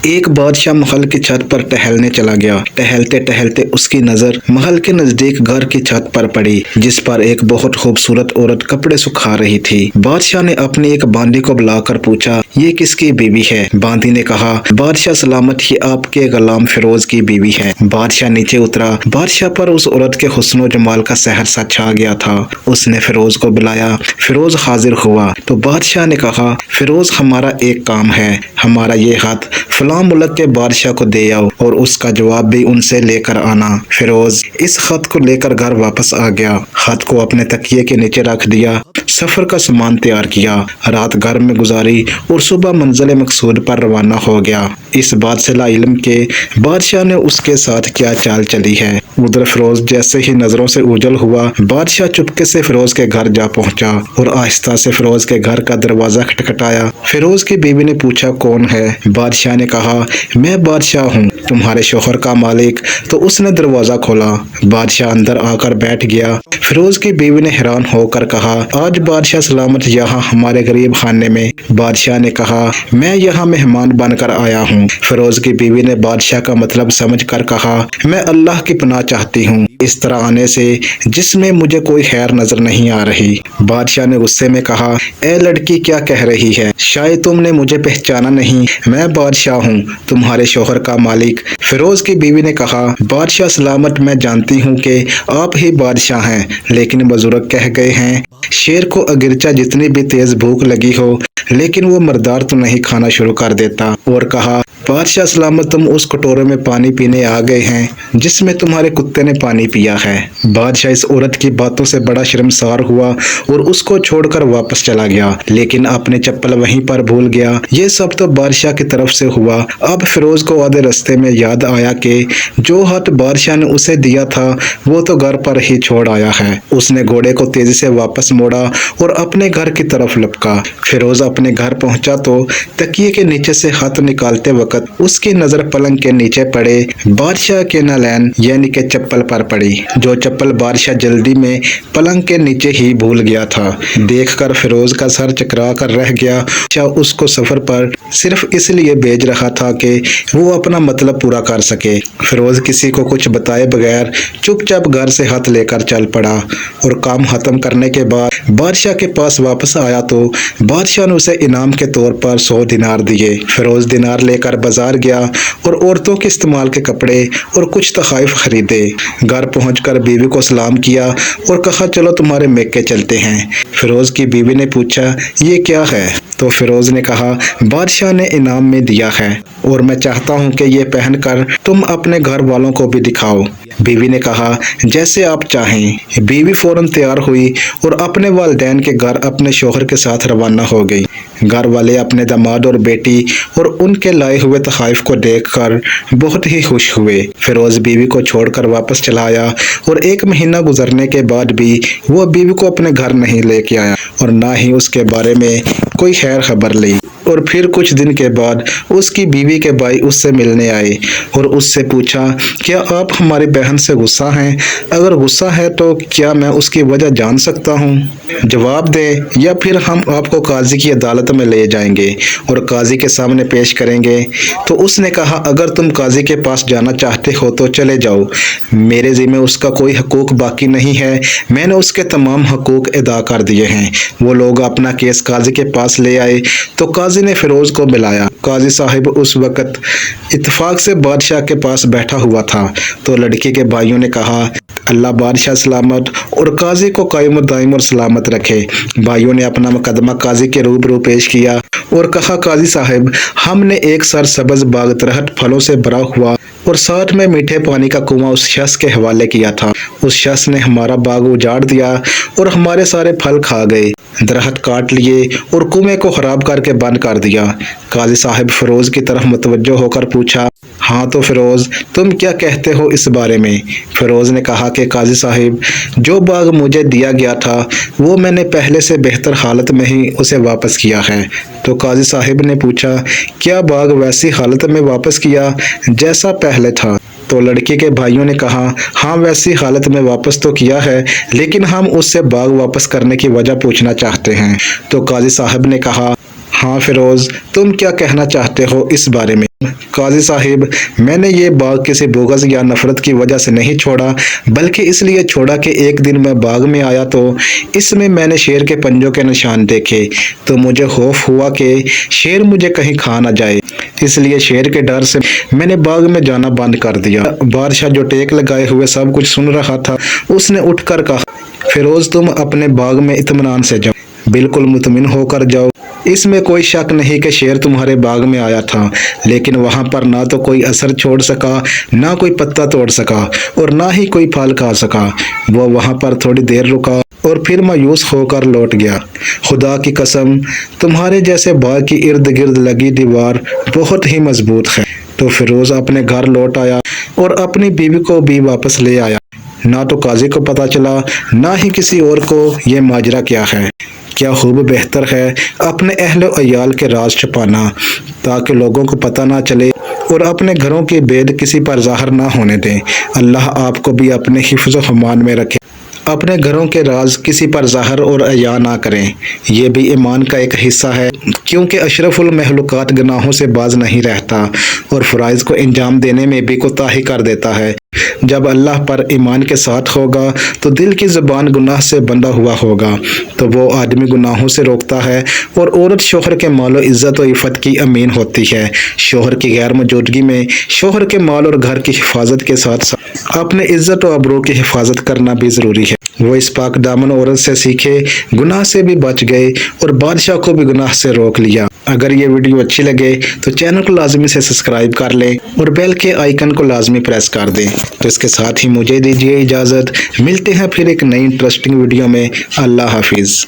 ایک بادشاہ محل کی چھت پر ٹہلنے چلا گیا۔ ٹہلتے ٹہلتے اس کی نظر محل کے نزدیک گھر کی چھت پر پڑی، جس پر ایک بہت خوبصورت عورت کپڑے سکھا رہی تھی۔ بادشاہ نے اپنی ایک باندی کو بلا کر پوچھا، یہ کس کی بیوی ہے؟ باندی نے کہا، بادشاہ سلامت، یہ آپ کے غلام فیروز کی بیوی ہے۔ بادشاہ نیچے اترا۔ بادشاہ پر اس عورت کے حسن و جمال کا سحر سا چھا گیا تھا۔ اس نے فیروز کو بلایا۔ فیروز حاضر ہوا تو بادشاہ نے کہا، فیروز، ہمارا ایک کام ہے، ہمارا یہ خط فلاں ملک کے بادشاہ کو دے آؤ اور اس کا جواب بھی ان سے لے کر آنا۔ فیروز اس خط کو لے کر گھر واپس آ گیا۔ خط کو اپنے تکیے کے نیچے رکھ دیا، سفر کا سامان تیار کیا، رات گھر میں گزاری اور صبح منزل مقصود پر روانہ ہو گیا۔ اس بات سے لا علم کہ بادشاہ نے اس کے ساتھ کیا چال چلی ہے۔ ادھر فیروز جیسے ہی نظروں سے اوجھل ہوا، بادشاہ چپکے سے فیروز کے گھر جا پہنچا اور آہستہ سے فیروز کے گھر کا دروازہ کھٹکھٹایا۔ فیروز کی بیوی نے پوچھا، کون ہے؟ بادشاہ نے کہا، میں بادشاہ ہوں، تمہارے شوہر کا مالک۔ تو اس نے دروازہ کھولا۔ بادشاہ اندر آ کر بیٹھ گیا۔ فیروز کی بیوی نے حیران ہو کر کہا، آج بادشاہ سلامت یہاں ہمارے غریب خانے میں؟ بادشاہ نے کہا، میں یہاں مہمان بن کر آیا ہوں۔ فیروز کی بیوی نے بادشاہ کا مطلب سمجھ کر کہا، میں اللہ کی پناہ چاہتی ہوں اس طرح آنے سے جس میں مجھے کوئی خیر نظر نہیں آ رہی۔ بادشاہ نے غصے میں کہا، اے لڑکی، کیا کہہ رہی ہے؟ شاید تم نے مجھے پہچانا نہیں، میں بادشاہ ہوں، تمہارے شوہر کا مالک۔ فیروز کی بیوی نے کہا، بادشاہ سلامت، میں جانتی ہوں کہ آپ ہی بادشاہ ہیں، لیکن بزرگ کہہ گئے ہیں، شیر کو اگرچہ جتنی بھی تیز بھوک لگی ہو لیکن وہ مردار تو نہیں کھانا شروع کر دیتا۔ اور کہا، بادشاہ سلامت، تم اس کٹورے میں پانی پینے آ گئے ہیں جس میں تمہارے کتے نے پانی پیا ہے۔ بادشاہ اس عورت کی باتوں سے بڑا شرمسار ہوا اور اس کو چھوڑ کر واپس چلا گیا، لیکن اپنے چپل وہیں پر بھول گیا۔ یہ سب تو بادشاہ کی طرف سے ہوا۔ اب فیروز کو آدھے رستے میں یاد آیا کہ جو ہاتھ بادشاہ نے اسے دیا تھا وہ تو گھر پر ہی چھوڑ آیا ہے۔ اس نے گھوڑے کو تیزی سے واپس موڑا اور اپنے گھر کی طرف لپکا۔ فیروز اپنے گھر پہنچا تو تکیے کے نیچے سے ہاتھ نکالتے وقت اس کی نظر پلنگ کے نیچے پڑے بادشاہ کے نالین یعنی کہ چپل پر پڑی، جو چپل بادشاہ جلدی میں پلنگ کے نیچے ہی بھول گیا تھا۔ دیکھ کر فیروز کا سر چکرا کر رہ گیا۔ بادشاہ اس کو سفر پر صرف اس لیے بھیج رہا تھا کہ وہ اپنا مطلب پورا کر سکے۔ فیروز کسی کو کچھ بتائے بغیر چپ چاپ گھر سے ہاتھ لے کر چل پڑا اور کام ختم کرنے کے بعد بادشاہ کے پاس واپس آیا تو بادشاہ نے اسے انعام کے طور پر 100 دینار دیے۔ فیروز دینار لے کر بازار گیا اور عورتوں کے استعمال کے کپڑے اور کچھ تحائف خریدے۔ گھر پہنچ کر بیوی کو سلام کیا اور کہا، چلو تمہارے میکے چلتے ہیں۔ فیروز کی بیوی نے پوچھا، یہ کیا ہے؟ تو فیروز نے کہا، بادشاہ نے انعام میں دیا ہے اور میں چاہتا ہوں کہ یہ پہن کر تم اپنے گھر والوں کو بھی دکھاؤ۔ بیوی نے کہا، جیسے آپ چاہیں۔ بیوی فوراً تیار ہوئی اور اپنے والدین کے گھر اپنے شوہر کے ساتھ روانہ ہو گئی۔ گھر والے اپنے داماد اور بیٹی اور ان کے لائے ہوئے تحائف کو دیکھ کر بہت ہی خوش ہوئے۔ فیروز بیوی کو چھوڑ کر واپس چلا آیا اور 1 مہینہ گزرنے کے بعد بھی وہ بیوی کو اپنے گھر نہیں لے کے آیا اور نہ ہی اس کے بارے میں کوئی خیر خبر لی۔ اور پھر کچھ دن کے بعد اس کی بیوی کے بھائی اس سے ملنے آئے اور اس سے پوچھا، کیا آپ ہماری بہن سے غصہ ہیں؟ اگر غصہ ہے تو کیا میں اس کی وجہ جان سکتا ہوں؟ جواب دیں یا پھر ہم آپ کو قاضی کی عدالت میں لے جائیں گے اور قاضی کے سامنے پیش کریں گے۔ تو اس نے کہا، اگر تم قاضی کے پاس جانا چاہتے ہو تو چلے جاؤ، میرے ذمہ اس کا کوئی حقوق باقی نہیں ہے، میں نے اس کے تمام حقوق ادا کر دیے ہیں۔ وہ لوگ اپنا کیس قاضی کے پاس لے آئے تو قاضی نے فیروز کو بلایا۔ قاضی صاحب اس وقت اتفاق سے بادشاہ کے پاس بیٹھا ہوا تھا تو لڑکی کے بھائیوں نے کہا، اللہ بادشاہ سلامت اور قاضی کو قائم و دائم اور سلامت رکھے۔ بھائیوں نے اپنا مقدمہ قاضی کے روبرو پیش کیا اور کہا، قاضی صاحب، ہم نے ایک سرسبز باغ درخت پھلوں سے بھرا ہوا اور ساتھ میں میٹھے پانی کا کنواں اس شخص کے حوالے کیا تھا۔ اس شخص نے ہمارا باغ اجاڑ دیا اور ہمارے سارے پھل کھا گئے، درخت کاٹ لیے اور کنویں کو خراب کر کے بند کر دیا۔ قاضی صاحب فیروز کی طرف متوجہ ہو کر پوچھا، ہاں تو فیروز، تم کیا کہتے ہو اس بارے میں؟ فیروز نے کہا کہ قاضی صاحب، جو باغ مجھے دیا گیا تھا وہ میں نے پہلے سے بہتر حالت میں ہی اسے واپس کیا ہے۔ تو قاضی صاحب نے پوچھا، کیا باغ ویسی حالت میں واپس کیا جیسا پہلے تھا؟ تو لڑکی کے بھائیوں نے کہا، ہاں ویسی حالت میں واپس تو کیا ہے، لیکن ہم اس سے باغ واپس کرنے کی وجہ پوچھنا چاہتے ہیں۔ تو قاضی صاحب نے کہا، ہاں فیروز، تم کیا کہنا چاہتے ہو اس بارے میں؟ قاضی صاحب، میں نے یہ باغ کسی بغض یا نفرت کی وجہ سے نہیں چھوڑا، بلکہ اس لیے چھوڑا کہ ایک دن میں باغ میں آیا تو اس میں نے شیر کے پنجوں کے نشان دیکھے، تو مجھے خوف ہوا کہ شیر مجھے کہیں کھا نہ جائے، اس لیے شیر کے ڈر سے میں نے باغ میں جانا بند کر دیا۔ بادشاہ جو ٹیک لگائے ہوئے سب کچھ سن رہا تھا، اس نے اٹھ کر کہا، فیروز تم اپنے باغ میں اطمینان سے جاؤ، بالکل مطمئن ہو کر جاؤ۔ اس میں کوئی شک نہیں کہ شیر تمہارے باغ میں آیا تھا، لیکن وہاں پر نہ تو کوئی اثر چھوڑ سکا، نہ کوئی پتا توڑ سکا، اور نہ ہی کوئی پھل کھا سکا۔ وہ وہاں پر تھوڑی دیر رکا اور پھر مایوس ہو کر لوٹ گیا۔ خدا کی قسم، تمہارے جیسے باغ کی ارد گرد لگی دیوار بہت ہی مضبوط ہے۔ تو فیروز اپنے گھر لوٹ آیا اور اپنی بیوی کو بھی واپس لے آیا۔ نہ تو قاضی کو پتا چلا، نہ ہی کسی اور کو یہ ماجرا کیا ہے۔ کیا خوب بہتر ہے اپنے اہل و عیال کے راز چھپانا، تاکہ لوگوں کو پتہ نہ چلے اور اپنے گھروں کے بید کسی پر ظاہر نہ ہونے دیں۔ اللہ آپ کو بھی اپنے حفظ و امان میں رکھے۔ اپنے گھروں کے راز کسی پر ظاہر اور عیاں نہ کریں، یہ بھی ایمان کا ایک حصہ ہے، کیونکہ اشرف المخلوقات گناہوں سے باز نہیں رہتا اور فرائض کو انجام دینے میں بھی کوتاہی کر دیتا ہے۔ جب اللہ پر ایمان کے ساتھ ہوگا تو دل کی زبان گناہ سے بندہ ہوا ہوگا، تو وہ آدمی گناہوں سے روکتا ہے، اور عورت شوہر کے مال و عزت و عفت کی امین ہوتی ہے۔ شوہر کی غیر موجودگی میں شوہر کے مال اور گھر کی حفاظت کے ساتھ ساتھ اپنے عزت و آبرو کی حفاظت کرنا بھی ضروری ہے۔ وہ اس پاک دامن عورت سے سیکھے، گناہ سے بھی بچ گئے اور بادشاہ کو بھی گناہ سے روک لیا۔ اگر یہ ویڈیو اچھی لگے تو چینل کو لازمی سے سبسکرائب کر لیں اور بیل کے آئیکن کو لازمی پریس کر دیں۔ تو اس کے ساتھ ہی مجھے دیجیے اجازت، ملتے ہیں پھر ایک نئی انٹرسٹنگ ویڈیو میں۔ اللہ حافظ۔